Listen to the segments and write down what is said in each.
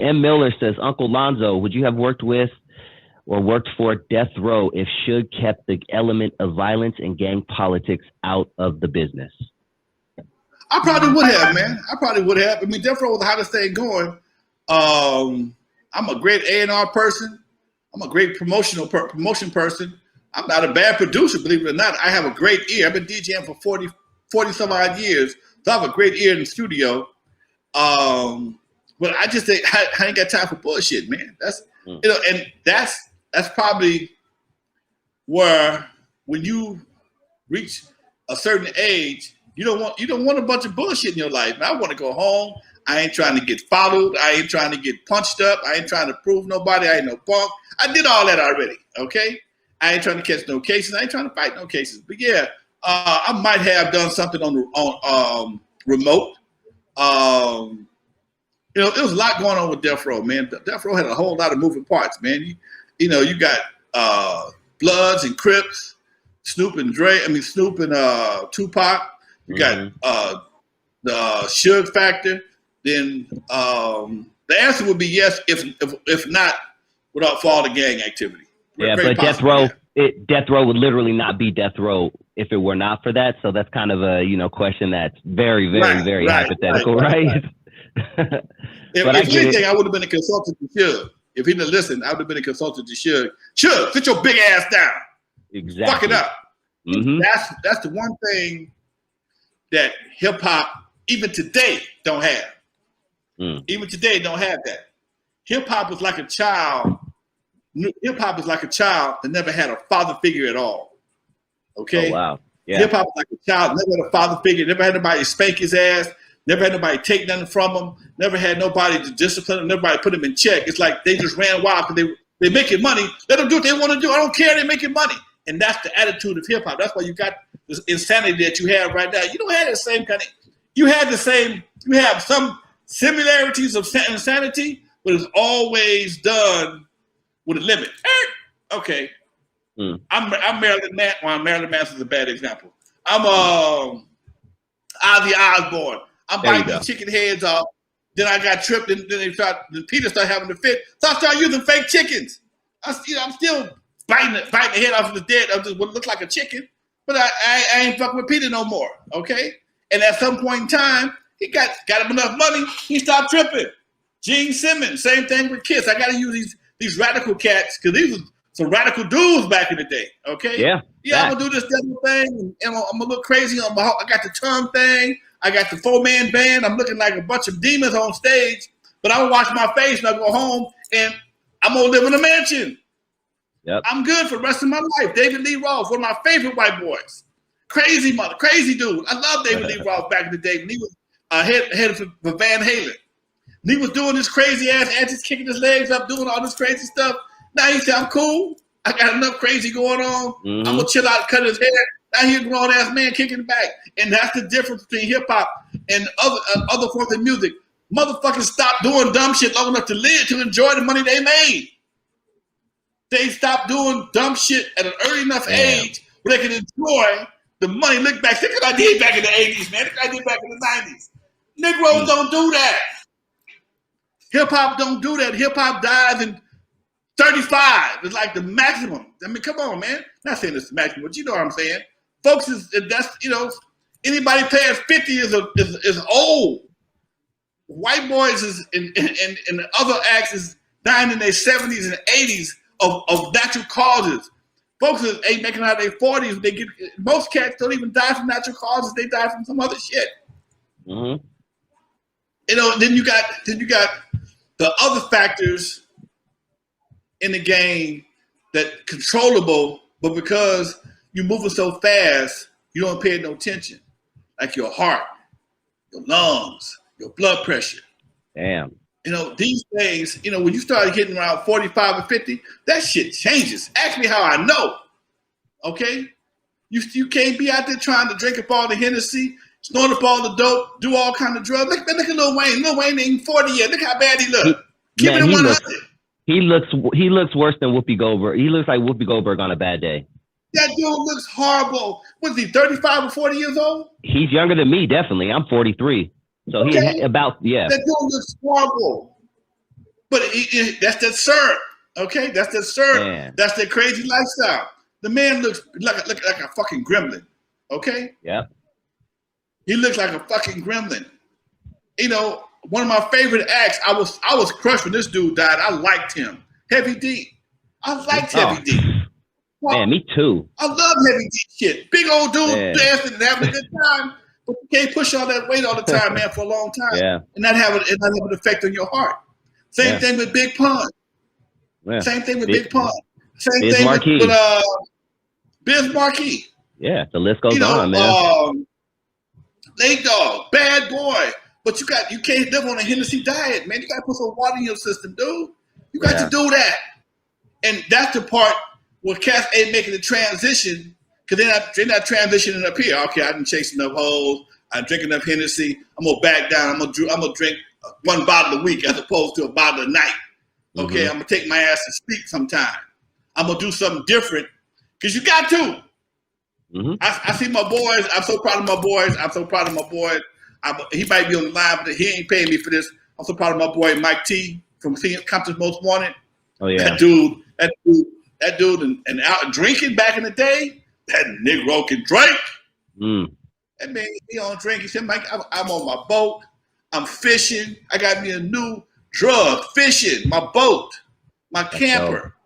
M. Miller says, Uncle Lonzo, would you have worked with or worked for Death Row if SUGE kept the element of violence and gang politics out of the business? I probably would have, man. I probably would have. I mean, Death Row was the hottest thing going. I'm a great A&R person. I'm a great promotion person. I'm not a bad producer, believe it or not. I have a great ear. I've been DJing for 40 some odd years, so I have a great ear in the studio. But I just think I ain't got time for bullshit, man. That's and that's probably where when you reach a certain age, you don't want a bunch of bullshit in your life. Man, I want to go home. I ain't trying to get followed. I ain't trying to get punched up. I ain't trying to prove nobody. I ain't no punk. I did all that already. Okay, I ain't trying to catch no cases. I ain't trying to fight no cases. But yeah, I might have done something on remote. There was a lot going on with Death Row, man. Death Row had a whole lot of moving parts, man. You got Bloods and Crips, Snoop and Tupac. You got the SUGE factor. Then the answer would be yes, if not without for all the gang activity. Yeah, but Death Row would literally not be Death Row if it were not for that. So that's kind of a question that's very, very, very hypothetical, right? If anything, I would have been a consultant to SUGE. If he didn't listen, I would have been a consultant to SUGE. SUGE, sit your big ass down. Exactly. Fuck it up. That's the one thing that hip hop even today don't have. Even today don't have that. Hip hop is like a child. Hip hop is like a child that never had a father figure at all. Okay. Oh, wow. Yeah. Hip hop is like a child, never had a father figure, never had nobody spank his ass, never had nobody take nothing from him, never had nobody to discipline him, nobody put him in check. It's like they just ran wild because they making money. Let them do what they want to do. I don't care. They're making money. And that's the attitude of hip hop. That's why you got this insanity that you have right now. You don't have the same kind of, you have some similarities of insanity, but it's always done with a limit. Okay. I'm Marilyn Manson. Well, Marilyn Manson's a bad example. I'm Ozzy Osbourne. I'm biting these chicken heads off. Then I got tripped, and then Peter started having a fit. So I started using fake chickens. I'm still biting the head off of the dead of what looks like a chicken, but I ain't fucking with Peter no more. Okay. And at some point in time, he got him enough money. He stopped tripping. Gene Simmons, same thing with Kiss. I got to use these radical cats because these were some radical dudes back in the day. Okay. Yeah. I'm gonna do this devil thing, and I'm a little crazy. I got the tongue thing. I got the 4-man band. I'm looking like a bunch of demons on stage, but I will wash my face and I go home and I'm gonna live in a mansion. Yep. I'm good for the rest of my life. David Lee Roth, one of my favorite white boys. Crazy dude. I love David Lee Roth back in the day when he was head for Van Halen. And he was doing this crazy ass antics, kicking his legs up, doing all this crazy stuff. Now he said, I'm cool. I got enough crazy going on. I'm gonna chill out, cut his hair. Now he's a grown ass man kicking back. And that's the difference between hip hop and other forms of music. Motherfuckers stopped doing dumb shit long enough to live, to enjoy the money they made. They stopped doing dumb shit at an early enough age where they can enjoy the money. Look back, look what I did back in the 80s, man. Look what I did back in the 90s. Negroes don't do that. Hip hop don't do that. Hip hop dies in 35. It's like the maximum. I mean, come on, man. Not saying it's the maximum, but you know what I'm saying. Folks, anybody past 50 is old. White boys is and the other acts is dying in their 70s and 80s of natural causes. Folks ain't making out their 40s. Most cats don't even die from natural causes. They die from some other shit. Mm-hmm. Then you got the other factors in the game that controllable, but because you're moving so fast, you don't pay no attention. Like your heart, your lungs, your blood pressure. Damn. These days, when you start getting around 45 or 50, that shit changes. Ask me how I know. Okay? You can't be out there trying to drink up all the Hennessy, snort up all the dope, do all kind of drugs. Look at Lil Wayne. Lil Wayne ain't 40 yet. Look how bad he look. Keep it at 100. He looks worse than Whoopi Goldberg. He looks like Whoopi Goldberg on a bad day. That dude looks horrible. What is he, 35 or 40 years old? He's younger than me, definitely. I'm 43. So okay. That dude looks horrible. But that's that syrup, okay? That's that syrup. Man. That's that crazy lifestyle. The man looks like a fucking gremlin, okay? Yep. He looks like a fucking gremlin. You know, one of my favorite acts, I was crushed when this dude died. I liked him. Heavy D. I liked Heavy D. Man, me too. I love Heavy D shit. Big old dude dancing and having a good time. But you can't push all that weight all the time, man, for a long time. Yeah. And not have an effect on your heart. Same thing with Big Pun. Yeah. Same thing with Big Pun. Same Biz thing Marquee. with Biz Marquee. Yeah, the list goes on, man. Nate Dogg, Bad Boy. But you can't live on a Hennessy diet, man. You got to put some water in your system, dude. You got to do that. And that's the part where cats ain't making the transition because they're not transitioning up here. Okay, I done chased enough hoes. I drink enough Hennessy. I'm gonna back down. I'm gonna drink one bottle a week as opposed to a bottle a night. Okay, I'm gonna take my ass to sleep sometime. I'm gonna do something different because you got to. I see my boys. I'm so proud of my boys. He might be on the line, but he ain't paying me for this. I'm so proud of my boy Mike T from Compton's Most Wanted. Oh yeah, that dude, and out drinking back in the day. That Negro can drink. That man, he don't drink. He said, Mike, I'm on my boat. I'm fishing. I got me a new drug, fishing, my boat, my camper.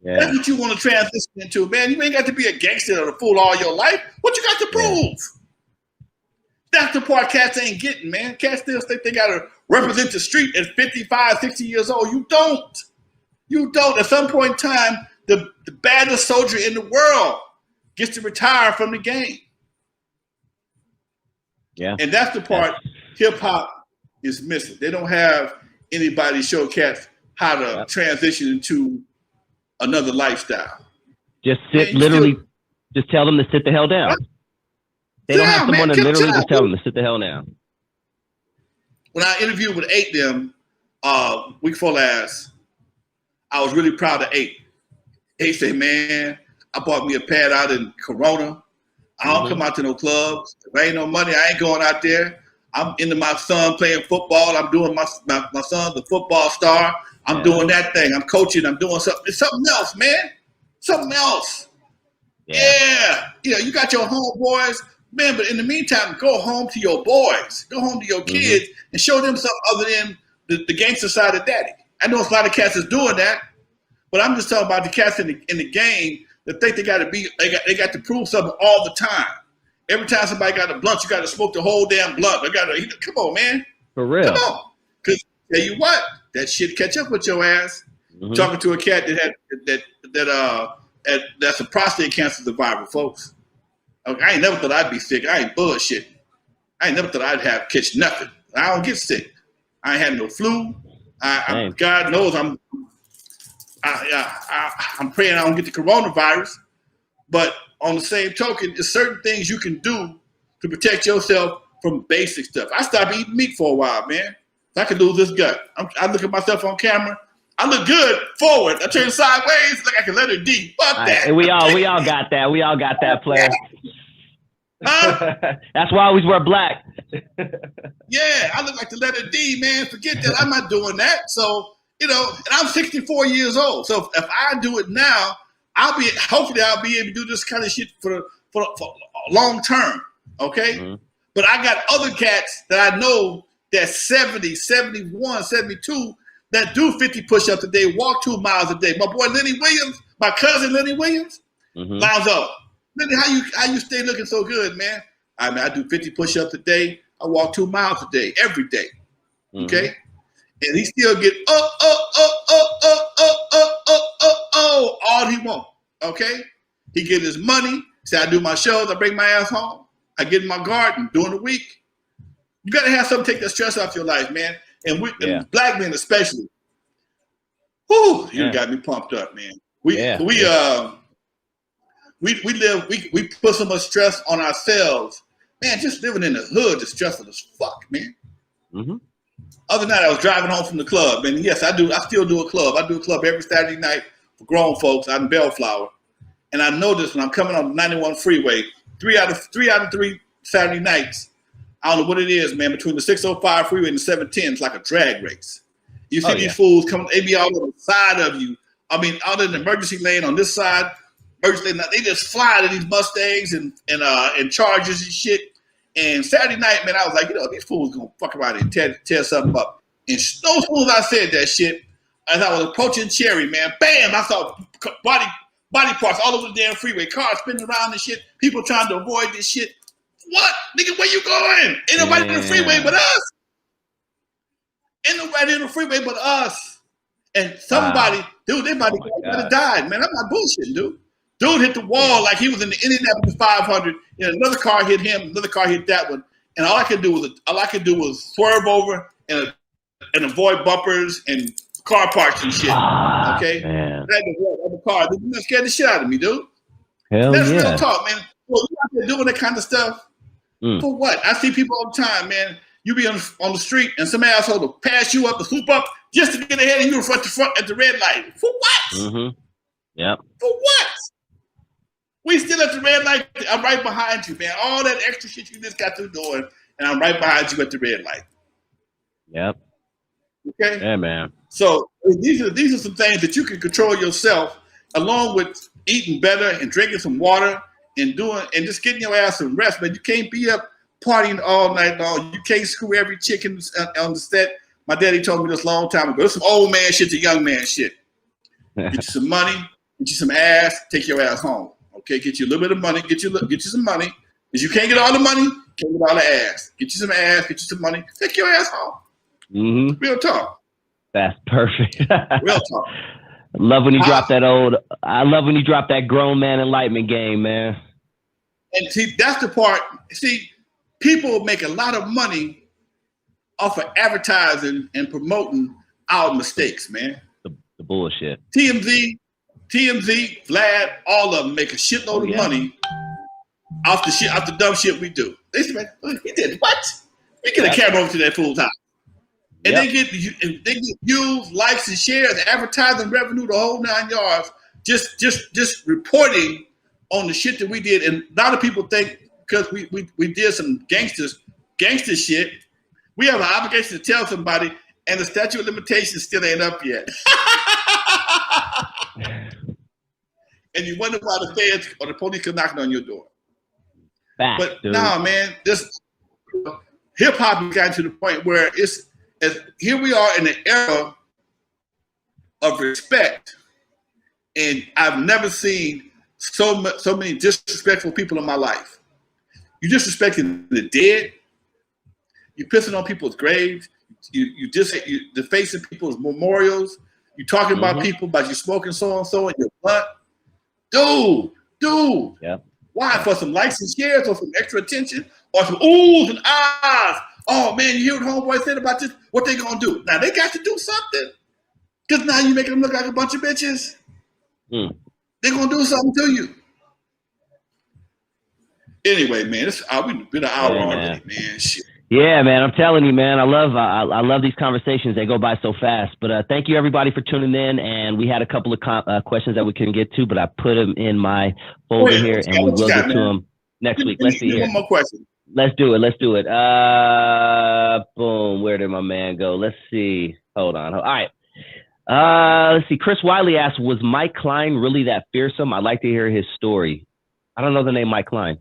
Yeah. That's what you want to transition into, man. You ain't got to be a gangster or a fool all your life. What you got to prove? Yeah. That's the part cats ain't getting, man. Cats still think they got to represent the street at 55, 60 years old. You don't. You don't. At some point in time, the baddest soldier in the world gets to retire from the game. Yeah. And that's the part hip-hop is missing. They don't have anybody show cats how to transition into another lifestyle. Just just tell them to sit the hell down. They don't have someone to literally just tell them to sit the hell down. When I interviewed with 8 them week before last, I was really proud of 8. 8 said, man, I bought me a pad out in Corona. I don't come out to no clubs. If I ain't no money, I ain't going out there. I'm into my son playing football. I'm doing my son's a football star. I'm doing that thing. I'm coaching. I'm doing something. It's something else, man. Something else. Yeah. You know, you got your homeboys, man, but in the meantime, go home to your boys. Go home to your kids and show them something other than the gangster side of daddy. I know a lot of cats is doing that, but I'm just talking about the cats in the game that think they got to prove something all the time. Every time somebody got a blunt, you got to smoke the whole damn blunt. Come on, man. For real. Come on. Because tell you what, that shit catch up with your ass. Talking to a cat that's a prostate cancer survivor, folks. Okay, I ain't never thought I'd be sick. I ain't bullshitting. I ain't never thought I'd catch nothing. I don't get sick. I ain't had no flu. God knows I'm praying I don't get the coronavirus. But on the same token, there's certain things you can do to protect yourself from basic stuff. I stopped eating meat for a while, man. I could lose this gut. I look at myself on camera. I look good forward. I turn sideways like I can let her D. Fuck that. We all got that. We all got that, player. That's why I always wear black. Yeah, I look like the letter D, man. Forget that. I'm not doing that. So, you know, and I'm 64 years old. So if I do it now, hopefully I'll be able to do this kind of shit for long term. Okay? But I got other cats that I know that's 70, 71, 72 that do 50 push-ups a day, walk 2 miles a day. My boy Lenny Williams, my cousin Lenny Williams, Lonzo. Lenny, how you stay looking so good, man? I do 50 push-ups a day. I walk 2 miles a day, every day. Okay? And he still get all he want. Okay? He get his money. Say, I do my shows. I bring my ass home. I get in my garden during the week. You got to have something to take that stress off your life, man. And and black men especially. Whoo, you got me pumped up, man. We put so much stress on ourselves. Man, just living in the hood is stressful as fuck, man. Other night I was driving home from the club, and yes, I still do a club. I do a club every Saturday night for grown folks out in Bellflower. And I noticed when I'm coming on the 91 freeway, 3 out of 3 Saturday nights, I don't know what it is, man, between the 605 freeway and the 710, it's like a drag race. You see these fools coming, they be all on the side of you. I mean, out in the emergency lane on this side, emergency lane, they just fly to these Mustangs and Chargers and shit. And Saturday night, man, I was like, these fools gonna fuck around and tear something up. And those fools, I said that shit as I was approaching Cherry, man. Bam! I saw body parts all over the damn freeway, cars spinning around and shit. People trying to avoid this shit. What, nigga? Where you going? Ain't nobody in the freeway but us. Ain't nobody in the freeway but us. And somebody, dude, they might have died, man. I'm not bullshitting, dude. Dude hit the wall like he was in the Indianapolis 500. Another car hit him. Another car hit that one. And all I could do was swerve over and avoid bumpers and car parks and shit. Okay, man. I had to avoid other cars. That scared the shit out of me, dude. That's real talk, man. Well, you out there doing that kind of stuff for what? I see people all the time, man. You be on the street and some asshole will pass you up, to swoop up just to get ahead of you in front at the red light. For what? Mm-hmm. Yep. For what? We still at the red light. I'm right behind you, man. All that extra shit you just got through doing, and I'm right behind you at the red light. Yep. Okay. Yeah, man. So these are some things that you can control yourself, along with eating better and drinking some water and just getting your ass some rest. But you can't be up partying all night long. You can't screw every chicken on the set. My daddy told me this a long time ago. It's some old man shit to young man shit. Get you some money, get you some ass, take your ass home. Okay, get you a little bit of money, get you some money. Because you can't get all the money, can't get all the ass. Get you some ass, get you some money, take your ass home. Mm-hmm. Real talk. That's perfect. Real talk. I love when you drop that grown man enlightenment game, man. And see, that's the part. See, people make a lot of money off of advertising and promoting our mistakes, man. The bullshit. TMZ, Vlad, all of them make a shitload of money off the dumb shit we do. They say, man, he did what? We get a camera over to that fool's house. And they get views, likes, and shares, advertising revenue, the whole 9 yards, just reporting on the shit that we did. And a lot of people think because we did some gangster shit, we have an obligation to tell somebody, and the statute of limitations still ain't up yet. And you wonder why the feds or the police come knocking on your door. Nah, man, this hip hop has gotten to the point where here we are in an era of respect, and I've never seen so many disrespectful people in my life. You disrespecting the dead. You pissing on people's graves. You defacing people's memorials. You talking about people about you smoking so and so in your blunt. Dude. Yeah. Why? For some likes and shares, or some extra attention, or some oohs and ahs. Oh man, you hear what homeboy said about this? What they gonna do? Now they got to do something, because now you making them look like a bunch of bitches. They gonna do something to you. Anyway, man, we've been an hour already, man. Shit. Yeah, man, I'm telling you, man, I love these conversations. They go by so fast. But thank you, everybody, for tuning in. And we had a couple of questions that we couldn't get to, but I put them in my folder here, and we will get to them next week. Let's see here. One more question. Let's do it. Boom. Where did my man go? Let's see. Hold on. All right. Let's see. Chris Wiley asked, was Mike Klein really that fearsome? I'd like to hear his story. I don't know the name Mike Klein.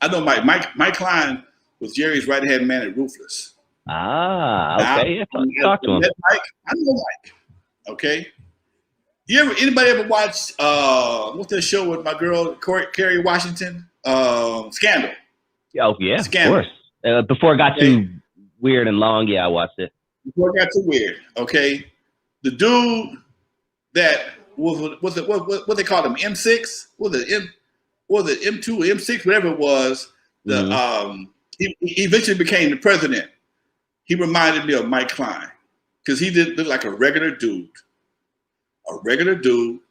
I know Mike Klein was Jerry's right-hand man at Ruthless. Okay. Talk to him. Mike, I know Mike. Okay. Anybody ever watch what's that show with my girl Kerry Washington? Scandal. Oh yeah, Scandal. Of course. Before it got too weird and long, I watched it. Before it got too weird. Okay. The dude that was it what they called him, M6? Was it M2 or M6, whatever it was, he eventually became the president. He reminded me of Mike Klein because he did look like a regular dude,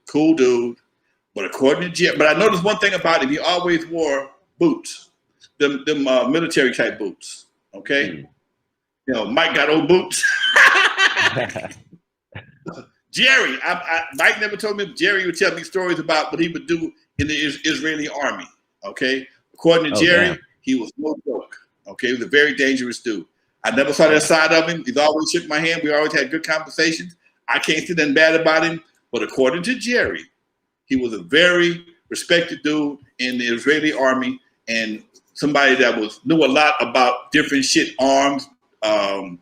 cool dude. But according to Jim, but I noticed one thing about him: he always wore boots, them military type boots. Okay, Mike got old boots. Jerry, Mike never told me. Jerry would tell me stories about what he would do in the Israeli army. Okay, according to Jerry. He was no joke. Okay, he was a very dangerous dude. I never saw that side of him. He's always shook my hand. We always had good conversations. I can't say nothing bad about him. But according to Jerry, he was a very respected dude in the Israeli army and somebody that knew a lot about different shit, arms,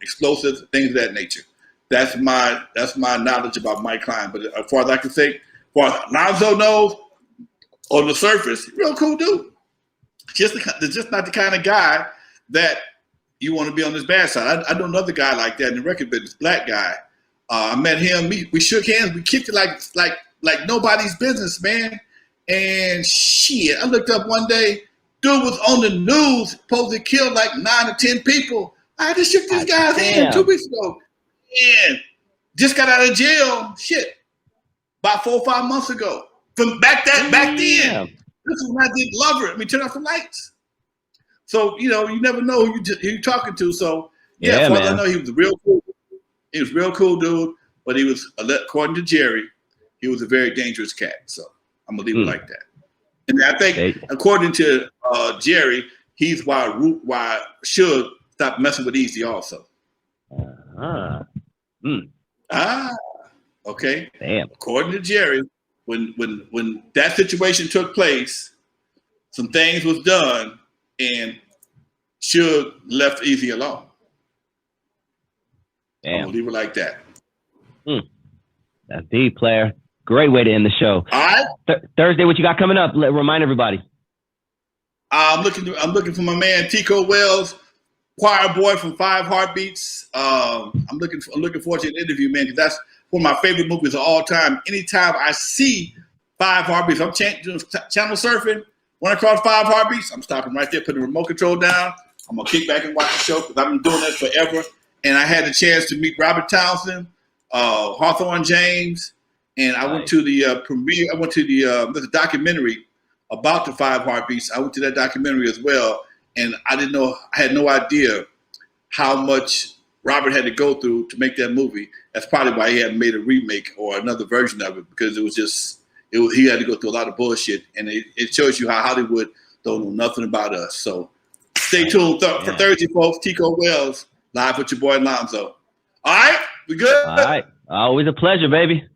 explosives, things of that nature. That's my knowledge about Mike Klein. But as far as I can say, as far as Lonzo knows, on the surface, real cool dude. Just not the kind of guy that you want to be on his bad side. I know another guy like that in the record business, black guy. I met him. We shook hands. We kicked it like nobody's business, man. And shit, I looked up one day. Dude was on the news, supposed to kill like 9 or 10 people. I just shook this guy's hand 2 weeks ago. And just got out of jail. Shit, about 4 or 5 months ago. From back then. This is when I did Lover. I mean, turn off the lights. So you never know who you're talking to. So yeah, as far as I know, he was real cool. He was a real cool dude, but he was, according to Jerry, he was a very dangerous cat. So I'm gonna leave it like that. And I think, according to Jerry, he's why Suge stopped messing with Eazy also. Okay. Damn. According to Jerry, when that situation took place, some things was done, and Suge left Eazy alone. Damn. I'm gonna leave it like that. That's deep, player. Great way to end the show. All right. Thursday, what you got coming up? Remind everybody. I'm looking for my man Tico Wells, choir boy from 5 Heartbeats. I'm looking forward to an interview, man, because that's one of my favorite movies of all time. Anytime I see 5 Heartbeats, I'm channel surfing, run across 5 Heartbeats, I'm stopping right there, putting the remote control down. I'm gonna kick back and watch the show because I've been doing this forever. And I had the chance to meet Robert Townsend, Hawthorne James, and I went to the premiere. I went to the documentary about the 5 Heartbeats. I went to that documentary as well, and I had no idea how much Robert had to go through to make that movie. That's probably why he hadn't made a remake or another version of it, because he had to go through a lot of bullshit, and it shows you how Hollywood don't know nothing about us. So stay tuned for Thursday, folks. Tico Wells, live with your boy Lonzo. All right, we good? All right, always a pleasure, baby.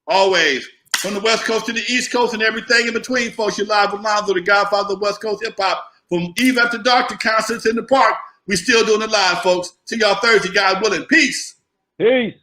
Always. From the West Coast to the East Coast and everything in between, folks. You're live with Lonzo, the Godfather of West Coast hip hop. From Eve After Dark to concerts in the park, we still doing it live, folks. See y'all Thursday, God willing. Peace. Peace.